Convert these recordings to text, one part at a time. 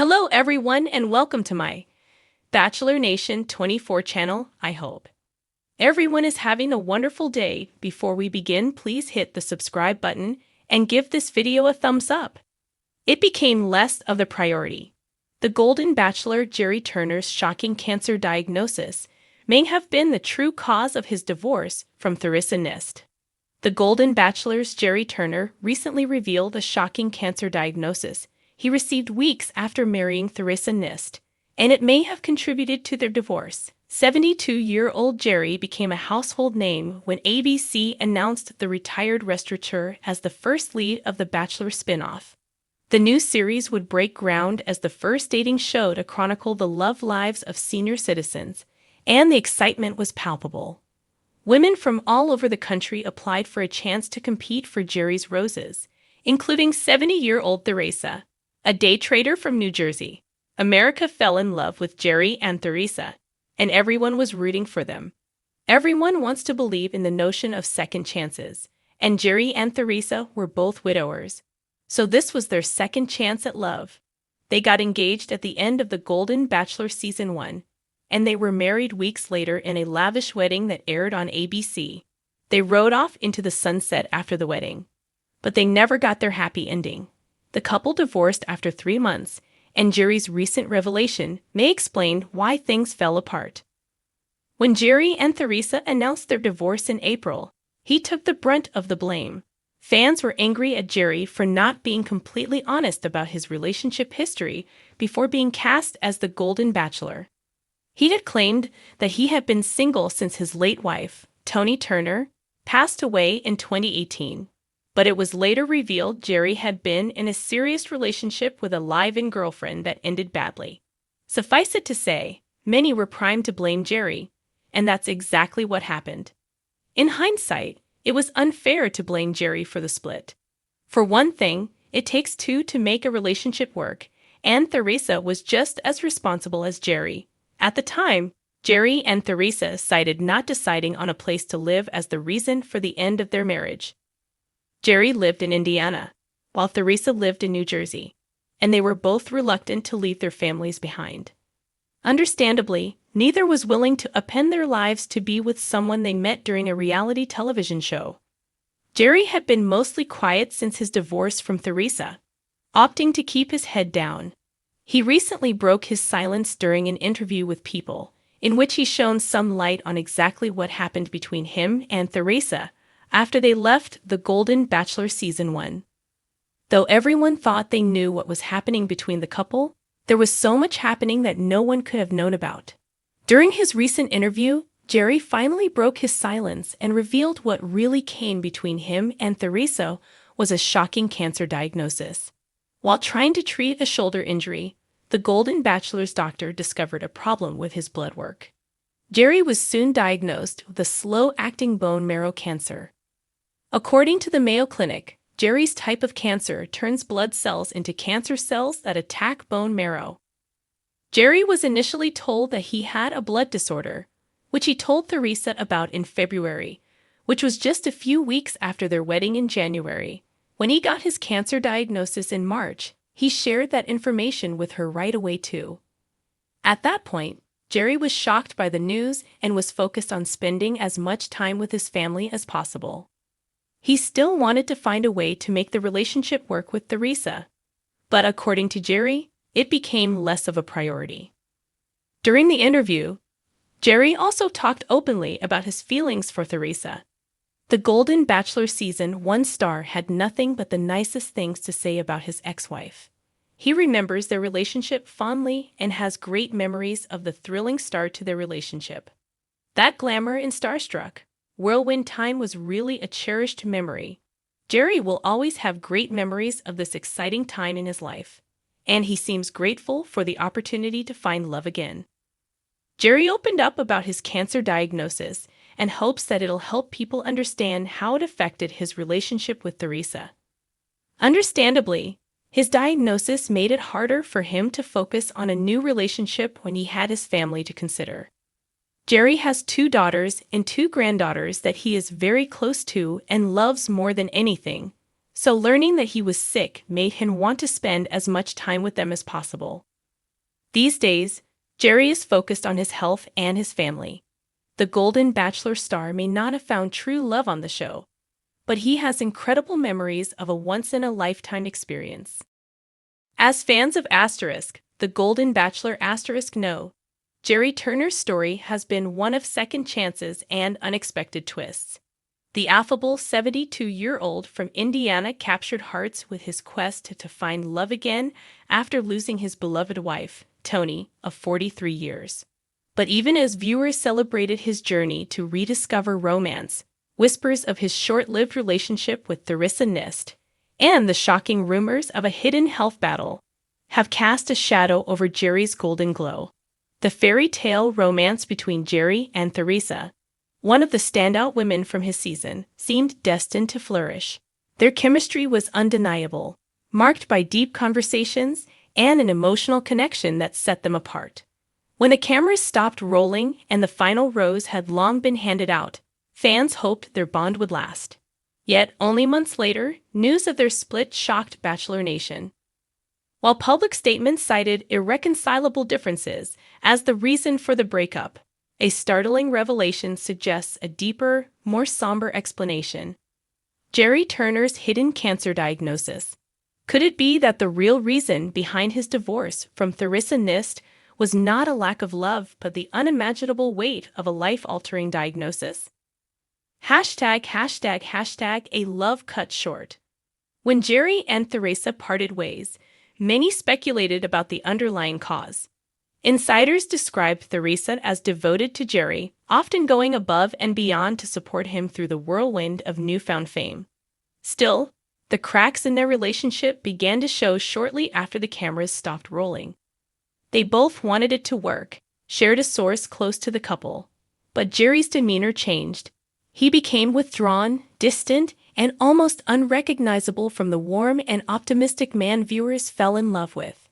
Hello everyone and welcome to my Bachelor Nation 24 channel, I hope. Everyone is having a wonderful day. Before we begin, please hit the subscribe button and give this video a thumbs up. It became less of the priority. The Golden Bachelor Gerry Turner's shocking cancer diagnosis may have been the true cause of his divorce from Theresa Nist. The Golden Bachelor's Gerry Turner recently revealed a shocking cancer diagnosis he received weeks after marrying Theresa Nist, and it may have contributed to their divorce. 72-year-old Gerry became a household name when ABC announced the retired restaurateur as the first lead of the Bachelor spin-off. The new series would break ground as the first dating show to chronicle the love lives of senior citizens, and the excitement was palpable. Women from all over the country applied for a chance to compete for Gerry's roses, including 70-year-old Theresa, a day trader from New Jersey. America fell in love with Gerry and Theresa, and everyone was rooting for them. Everyone wants to believe in the notion of second chances, and Gerry and Theresa were both widowers, so this was their second chance at love. They got engaged at the end of the Golden Bachelor Season 1, and they were married weeks later in a lavish wedding that aired on ABC. They rode off into the sunset after the wedding, but they never got their happy ending. The couple divorced after 3 months, and Gerry's recent revelation may explain why things fell apart. When Gerry and Theresa announced their divorce in April, he took the brunt of the blame. Fans were angry at Gerry for not being completely honest about his relationship history before being cast as the Golden Bachelor. He had claimed that he had been single since his late wife, Toni Turner, passed away in 2018. But it was later revealed Gerry had been in a serious relationship with a live-in girlfriend that ended badly. Suffice it to say, many were primed to blame Gerry, and that's exactly what happened. In hindsight, it was unfair to blame Gerry for the split. For one thing, it takes two to make a relationship work, and Theresa was just as responsible as Gerry. At the time, Gerry and Theresa cited not deciding on a place to live as the reason for the end of their marriage. Gerry lived in Indiana, while Theresa lived in New Jersey, and they were both reluctant to leave their families behind. Understandably, neither was willing to append their lives to be with someone they met during a reality television show. Gerry had been mostly quiet since his divorce from Theresa, opting to keep his head down. He recently broke his silence during an interview with People, in which he shone some light on exactly what happened between him and Theresa after they left the Golden Bachelor Season 1. Though everyone thought they knew what was happening between the couple, there was so much happening that no one could have known about. During his recent interview, Gerry finally broke his silence and revealed what really came between him and Theresa was a shocking cancer diagnosis. While trying to treat a shoulder injury, the Golden Bachelor's doctor discovered a problem with his blood work. Gerry was soon diagnosed with a slow-acting bone marrow cancer. According to the Mayo Clinic, Gerry's type of cancer turns blood cells into cancer cells that attack bone marrow. Gerry was initially told that he had a blood disorder, which he told Theresa about in February, which was just a few weeks after their wedding in January. When he got his cancer diagnosis in March, he shared that information with her right away too. At that point, Gerry was shocked by the news and was focused on spending as much time with his family as possible. He still wanted to find a way to make the relationship work with Theresa, but according to Gerry, it became less of a priority. During the interview, Gerry also talked openly about his feelings for Theresa. The Golden Bachelor Season 1 star had nothing but the nicest things to say about his ex-wife. He remembers their relationship fondly and has great memories of the thrilling start to their relationship. That glamour and starstruck whirlwind time was really a cherished memory. Gerry will always have great memories of this exciting time in his life, and he seems grateful for the opportunity to find love again. Gerry opened up about his cancer diagnosis and hopes that it'll help people understand how it affected his relationship with Theresa. Understandably, his diagnosis made it harder for him to focus on a new relationship when he had his family to consider. Gerry has 2 daughters and 2 granddaughters that he is very close to and loves more than anything, so learning that he was sick made him want to spend as much time with them as possible. These days, Gerry is focused on his health and his family. The Golden Bachelor star may not have found true love on the show, but he has incredible memories of a once-in-a-lifetime experience. As fans of The Golden Bachelor know, Gerry Turner's story has been one of second chances and unexpected twists. The affable 72-year-old from Indiana captured hearts with his quest to find love again after losing his beloved wife, Toni, of 43 years. But even as viewers celebrated his journey to rediscover romance, whispers of his short-lived relationship with Theresa Nist and the shocking rumors of a hidden health battle have cast a shadow over Gerry's golden glow. The fairy tale romance between Gerry and Theresa, one of the standout women from his season, seemed destined to flourish. Their chemistry was undeniable, marked by deep conversations and an emotional connection that set them apart. When the cameras stopped rolling and the final rose had long been handed out, fans hoped their bond would last. Yet, only months later, news of their split shocked Bachelor Nation. While public statements cited irreconcilable differences as the reason for the breakup, a startling revelation suggests a deeper, more somber explanation. Gerry Turner's hidden cancer diagnosis. Could it be that the real reason behind his divorce from Theresa Nist was not a lack of love but the unimaginable weight of a life-altering diagnosis? #A love cut short. When Gerry and Theresa parted ways, many speculated about the underlying cause. Insiders described Theresa as devoted to Gerry, often going above and beyond to support him through the whirlwind of newfound fame. Still, the cracks in their relationship began to show shortly after the cameras stopped rolling. They both wanted it to work, shared a source close to the couple. But Gerry's demeanor changed. He became withdrawn, distant, and almost unrecognizable from the warm and optimistic man viewers fell in love with.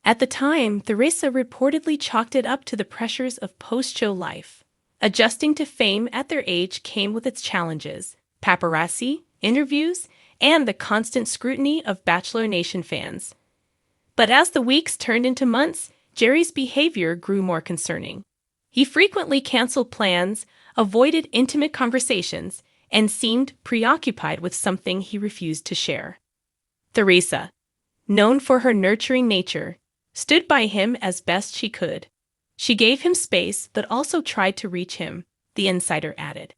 At the time, Theresa reportedly chalked it up to the pressures of post-show life. Adjusting to fame at their age came with its challenges: paparazzi, interviews, and the constant scrutiny of Bachelor Nation fans. But as the weeks turned into months, Gerry's behavior grew more concerning. He frequently canceled plans, avoided intimate conversations, and seemed preoccupied with something he refused to share. Theresa, known for her nurturing nature, stood by him as best she could. She gave him space but also tried to reach him, the insider added.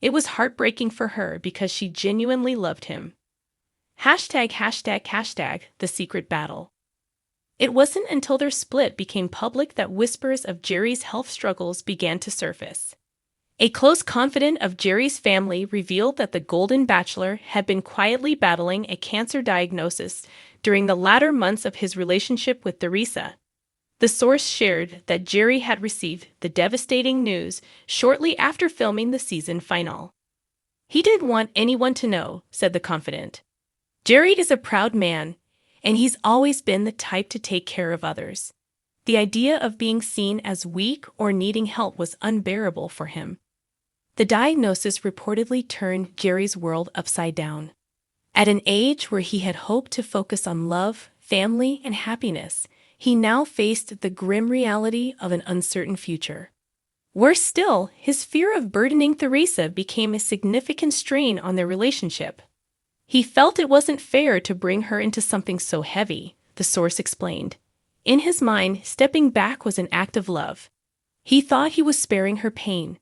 It was heartbreaking for her because she genuinely loved him. #The secret battle. It wasn't until their split became public that whispers of Gerry's health struggles began to surface. A close confidant of Gerry's family revealed that the Golden Bachelor had been quietly battling a cancer diagnosis during the latter months of his relationship with Theresa. The source shared that Gerry had received the devastating news shortly after filming the season finale. "He didn't want anyone to know," said the confidant. "Gerry is a proud man, and he's always been the type to take care of others. The idea of being seen as weak or needing help was unbearable for him." The diagnosis reportedly turned Gerry's world upside down. At an age where he had hoped to focus on love, family, and happiness, he now faced the grim reality of an uncertain future. Worse still, his fear of burdening Theresa became a significant strain on their relationship. He felt it wasn't fair to bring her into something so heavy, the source explained. In his mind, stepping back was an act of love. He thought he was sparing her pain.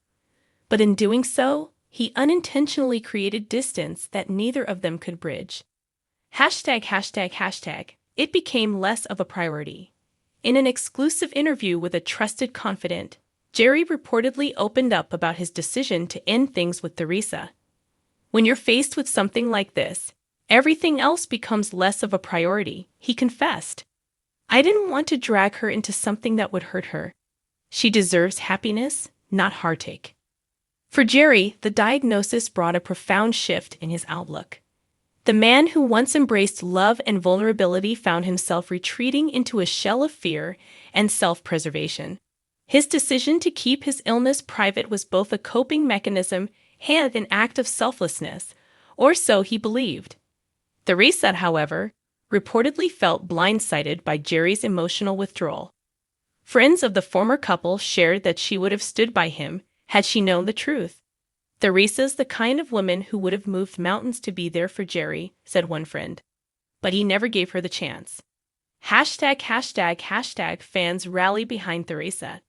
But in doing so, he unintentionally created distance that neither of them could bridge. It became less of a priority. In an exclusive interview with a trusted confidant, Gerry reportedly opened up about his decision to end things with Theresa. "When you're faced with something like this, everything else becomes less of a priority," he confessed. "I didn't want to drag her into something that would hurt her. She deserves happiness, not heartache." For Gerry, the diagnosis brought a profound shift in his outlook. The man who once embraced love and vulnerability found himself retreating into a shell of fear and self-preservation. His decision to keep his illness private was both a coping mechanism and an act of selflessness, or so he believed. Theresa, however, reportedly felt blindsided by Gerry's emotional withdrawal. Friends of the former couple shared that she would have stood by him had she known the truth. "Theresa's the kind of woman who would have moved mountains to be there for Gerry," said one friend. "But he never gave her the chance." Fans rally behind Theresa.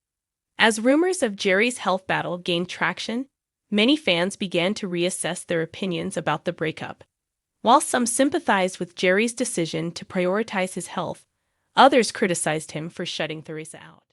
As rumors of Gerry's health battle gained traction, many fans began to reassess their opinions about the breakup. While some sympathized with Gerry's decision to prioritize his health, others criticized him for shutting Theresa out.